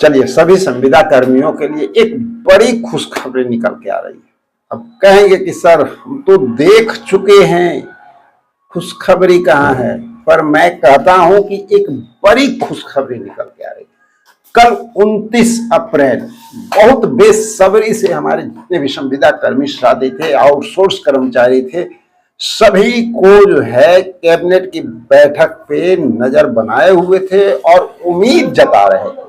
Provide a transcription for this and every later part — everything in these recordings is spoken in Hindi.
चलिए, सभी संविदा कर्मियों के लिए एक बड़ी खुशखबरी निकल के आ रही है। अब कहेंगे कि सर हम तो देख चुके हैं, खुशखबरी कहाँ है, पर मैं कहता हूं कि एक बड़ी खुशखबरी निकल के आ रही है। कल 29 अप्रैल बहुत बेसब्री से हमारे जितने भी संविदा कर्मी साथी थे, आउटसोर्स कर्मचारी थे, सभी को जो है कैबिनेट की बैठक पे नजर बनाए हुए थे और उम्मीद जता रहे थे।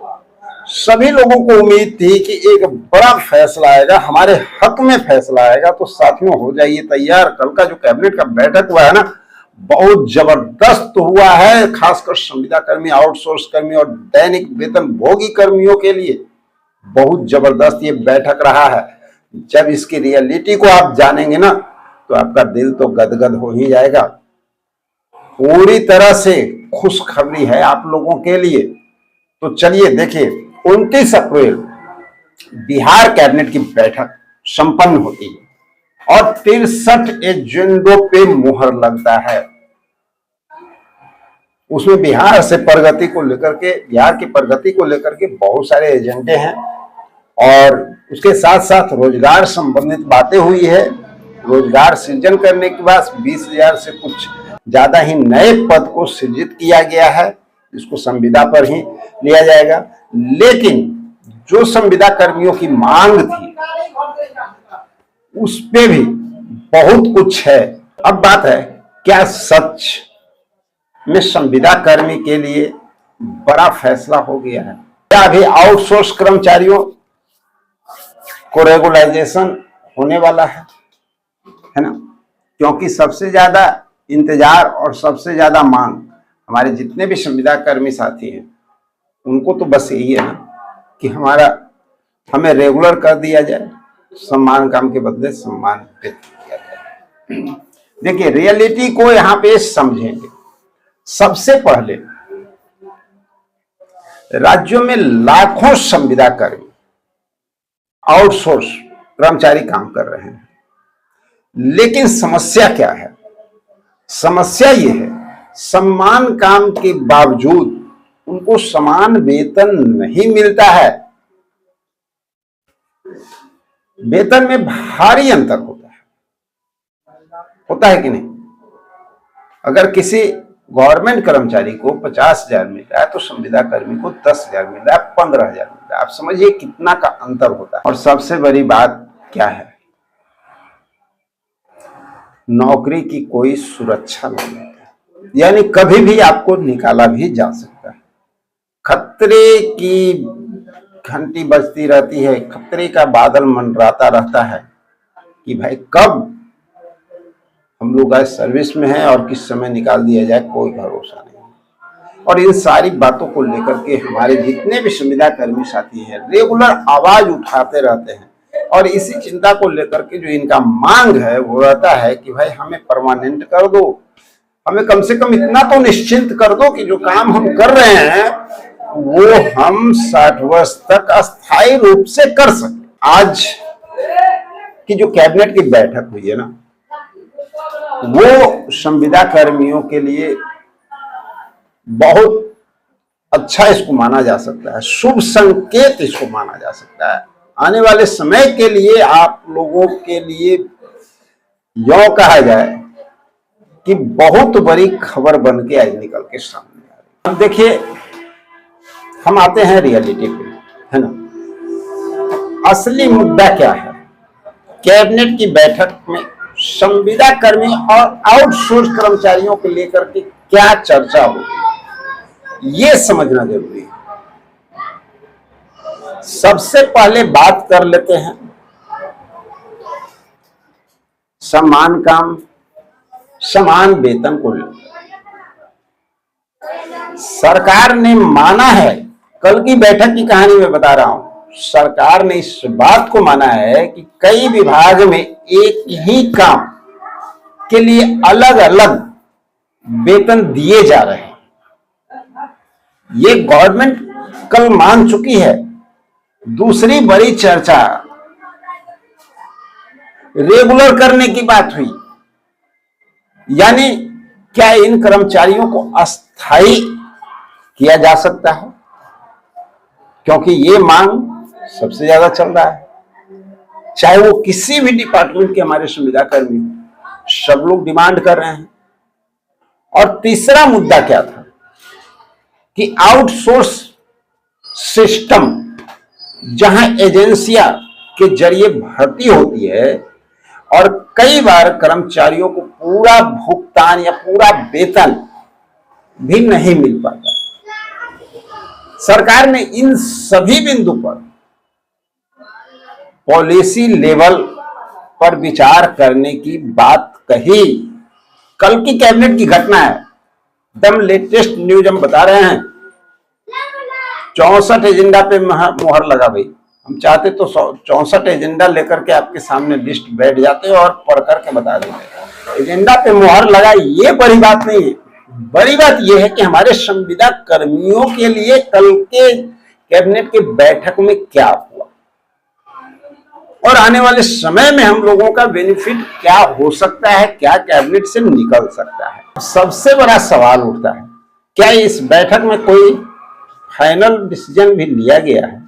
सभी लोगों को उम्मीद थी कि एक बड़ा फैसला आएगा, हमारे हक में फैसला आएगा। तो साथियों, हो जाइए तैयार। कल का जो कैबिनेट का बैठक हुआ है ना, बहुत जबरदस्त हुआ है, खासकर संविदा कर्मी, आउटसोर्स कर्मी और दैनिक वेतन भोगी कर्मियों के लिए बहुत जबरदस्त ये बैठक रहा है। जब इसकी रियलिटी को आप जानेंगे ना, तो आपका दिल तो गदगद हो ही जाएगा। पूरी तरह से खुशखबरी है आप लोगों के लिए। तो चलिए देखिए, 29 अप्रैल बिहार कैबिनेट की बैठक संपन्न होती है और 63 एजेंडों पे मुहर लगता है। उसमें बिहार से प्रगति को लेकर के, बिहार की प्रगति को लेकर के बहुत सारे एजेंडे हैं और उसके साथ साथ रोजगार संबंधित बातें हुई है। रोजगार सृजन करने के बाद 20,000 से कुछ ज्यादा ही नए पद को सृजित किया गया है, इसको संविदा पर ही लिया जाएगा। लेकिन जो संविदा कर्मियों की मांग थी उस पे भी बहुत कुछ है। अब बात है, क्या सच में संविदा कर्मी के लिए बड़ा फैसला हो गया है? क्या अभी आउटसोर्स कर्मचारियों को रेगुलाइजेशन होने वाला है ना? क्योंकि सबसे ज्यादा इंतजार और सबसे ज्यादा मांग हमारे जितने भी संविदा कर्मी साथी हैं, उनको तो बस यही है ना कि हमें रेगुलर कर दिया जाए, सम्मान काम के बदले सम्मान किया जाए। देखिए, रियलिटी को यहां पे समझेंगे। सबसे पहले राज्यों में लाखों संविदा कर्मी, आउटसोर्स कर्मचारी काम कर रहे हैं, लेकिन समस्या क्या है? समस्या ये है, सम्मान काम के बावजूद उनको समान वेतन नहीं मिलता है। वेतन में भारी अंतर होता है कि नहीं? अगर किसी गवर्नमेंट कर्मचारी को 50,000 मिल रहा है तो संविदा कर्मी को 10,000 मिल रहा है, 15,000 मिल रहा है। आप समझिए कितना का अंतर होता है। और सबसे बड़ी बात क्या है? नौकरी की कोई सुरक्षा नहीं है, यानी कभी भी आपको निकाला भी जा सकता है। खतरे की घंटी बजती रहती है, खतरे का बादल मंडराता रहता है कि भाई कब हम लोग आज सर्विस में हैं और किस समय निकाल दिया जाए, कोई भरोसा नहीं। और इन सारी बातों को लेकर के हमारे जितने भी संविदा कर्मी साथी हैं रेगुलर आवाज उठाते रहते हैं और इसी चिंता को लेकर के जो इनका मांग है वो रहता है कि भाई हमें परमानेंट कर दो, हमें कम से कम इतना तो निश्चिंत कर दो कि जो काम हम कर रहे हैं वो हम 60 वर्ष तक अस्थायी रूप से कर सकें। आज की जो कैबिनेट की बैठक हुई है ना, वो संविदा कर्मियों के लिए बहुत अच्छा इसको माना जा सकता है, शुभ संकेत इसको माना जा सकता है। आने वाले समय के लिए आप लोगों के लिए यो कहा जाए कि बहुत बड़ी खबर बन के आज निकल के सामने आ रही है। अब देखिए, हम आते हैं रियलिटी पे, है ना? असली मुद्दा क्या है? कैबिनेट की बैठक में संविदा कर्मी और आउटसोर्स कर्मचारियों को लेकर के क्या चर्चा होगी, ये समझना जरूरी है। सबसे पहले बात कर लेते हैं समान काम, समान वेतन को लेकर। सरकार ने माना है, कल की बैठक की कहानी में बता रहा हूं, सरकार ने इस बात को माना है कि कई विभाग में एक ही काम के लिए अलग अलग वेतन दिए जा रहे हैं। ये गवर्नमेंट कल मान चुकी है। दूसरी बड़ी चर्चा रेगुलर करने की बात हुई, यानी क्या इन कर्मचारियों को अस्थायी किया जा सकता है? क्योंकि ये मांग सबसे ज्यादा चल रहा है, चाहे वो किसी भी डिपार्टमेंट के हमारे संविदा कर्मी, सब लोग डिमांड कर रहे हैं। और तीसरा मुद्दा क्या था कि आउटसोर्स सिस्टम, जहां एजेंसियां के जरिए भर्ती होती है और कई बार कर्मचारियों को पूरा भुगतान या पूरा वेतन भी नहीं मिल पाता, सरकार ने इन सभी बिंदु पर पॉलिसी लेवल पर विचार करने की बात कही। कल की कैबिनेट की घटना है, एकदम लेटेस्ट न्यूज हम बता रहे हैं। 64 एजेंडा पे मोहर लगा भाई। हम चाहते तो 64 एजेंडा लेकर के आपके सामने लिस्ट बैठ जाते और पढ़ करके बता देते। एजेंडा पे मोहर लगा, ये बड़ी बात नहीं है। बड़ी बात यह है कि हमारे संविदा कर्मियों के लिए कल के कैबिनेट की बैठक में क्या हुआ और आने वाले समय में हम लोगों का बेनिफिट क्या हो सकता है, क्या कैबिनेट से निकल सकता है। सबसे बड़ा सवाल उठता है, क्या इस बैठक में कोई फाइनल डिसीजन भी लिया गया है?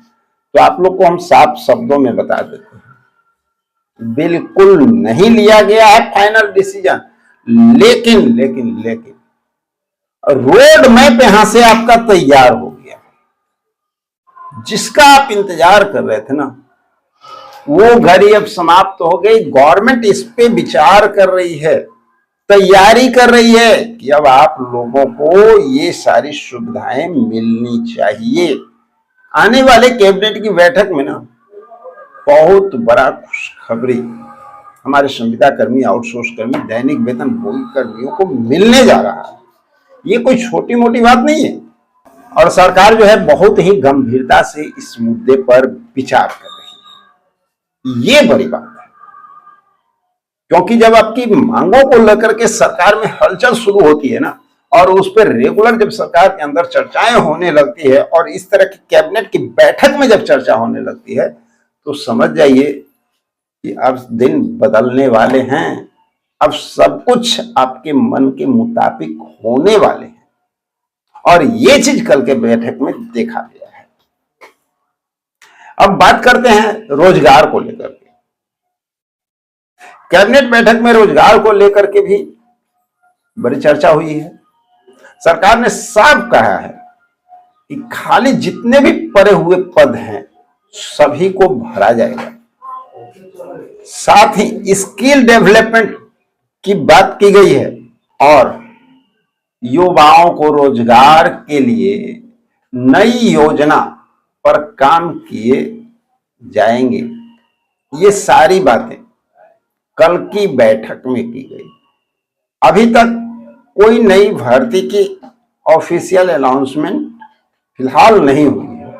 तो आप लोग को हम साफ शब्दों में बता देते हैं, बिल्कुल नहीं लिया गया है फाइनल डिसीजन। लेकिन रोड मैप यहां से आपका तैयार हो गया। जिसका आप इंतजार कर रहे थे ना, वो घड़ी अब समाप्त हो गई। गवर्नमेंट इस पे विचार कर रही है, तैयारी कर रही है कि अब आप लोगों को ये सारी सुविधाएं मिलनी चाहिए। आने वाले कैबिनेट की बैठक में ना बहुत बड़ा खुशखबरी हमारे संविदा कर्मी, आउटसोर्स कर्मी, दैनिक वेतन भोगी कर्मियों को मिलने जा रहा है। ये कोई छोटी मोटी बात नहीं है और सरकार जो है बहुत ही गंभीरता से इस मुद्दे पर विचार कर रही है। ये बड़ी बात है, क्योंकि जब आपकी मांगों को लेकर के सरकार में हलचल शुरू होती है ना, और उस पर रेगुलर जब सरकार के अंदर चर्चाएं होने लगती है और इस तरह की कैबिनेट की बैठक में जब चर्चा होने लगती है, तो समझ जाइए कि अब दिन बदलने वाले हैं। अब सब कुछ आपके मन के मुताबिक होने वाले हैं और ये चीज कल के बैठक में देखा गया है। अब बात करते हैं रोजगार को लेकर के। कैबिनेट बैठक में रोजगार को लेकर के भी बड़ी चर्चा हुई है। सरकार ने साफ कहा है कि खाली जितने भी पड़े हुए पद हैं सभी को भरा जाएगा। साथ ही स्किल डेवलपमेंट की बात की गई है और युवाओं को रोजगार के लिए नई योजना पर काम किए जाएंगे। ये सारी बातें कल की बैठक में की गई। अभी तक कोई नई भर्ती की ऑफिशियल अनाउंसमेंट फिलहाल नहीं हुई है,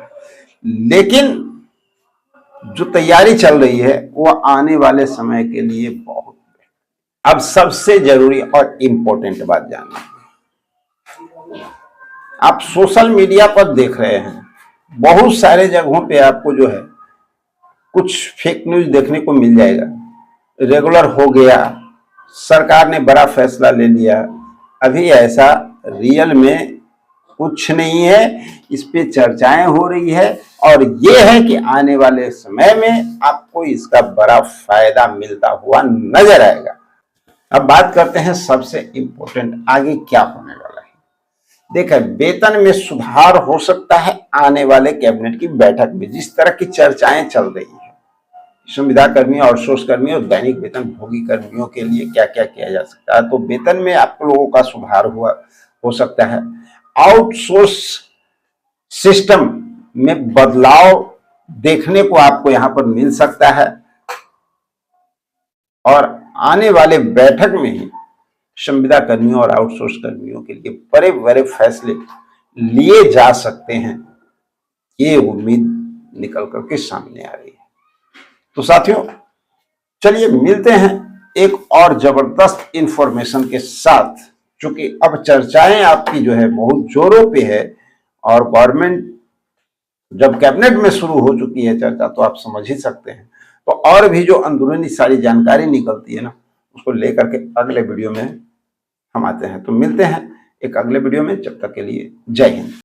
लेकिन जो तैयारी चल रही है वो आने वाले समय के लिए बहुत है। अब सबसे जरूरी और इंपॉर्टेंट बात जानना, आप सोशल मीडिया पर देख रहे हैं बहुत सारे जगहों पे आपको जो है कुछ फेक न्यूज देखने को मिल जाएगा। रेगुलर हो गया, सरकार ने बड़ा फैसला ले लिया। अभी ऐसा रियल में कुछ नहीं है, इस पे चर्चाएं हो रही है और ये है कि आने वाले समय में आपको इसका बड़ा फायदा मिलता हुआ नजर आएगा। अब बात करते हैं सबसे इंपॉर्टेंट, आगे क्या होने वाला है। देखिए, वेतन में सुधार हो सकता है आने वाले कैबिनेट की बैठक में। जिस तरह की चर्चाएं चल रही है, संविदा कर्मियों, आउटसोर्स कर्मियों और दैनिक वेतन भोगी कर्मियों के लिए क्या क्या किया जा सकता है, तो वेतन में आप लोगों का सुधार हो सकता है। आउटसोर्स सिस्टम में बदलाव देखने को आपको यहां पर मिल सकता है और आने वाले बैठक में ही संविदा कर्मियों और आउटसोर्स कर्मियों के लिए बड़े बड़े फैसले लिए जा सकते हैं। ये उम्मीद निकल करके सामने आ रही है। तो साथियों, चलिए मिलते हैं एक और जबरदस्त इंफॉर्मेशन के साथ। चूंकि अब चर्चाएं आपकी जो है बहुत जोरों पे है और गवर्नमेंट जब कैबिनेट में शुरू हो चुकी है चर्चा, तो आप समझ ही सकते हैं। तो और भी जो अंदरूनी सारी जानकारी निकलती है ना, उसको लेकर के अगले वीडियो में हम आते हैं। तो मिलते हैं एक अगले वीडियो में, जब तक के लिए जय हिंद।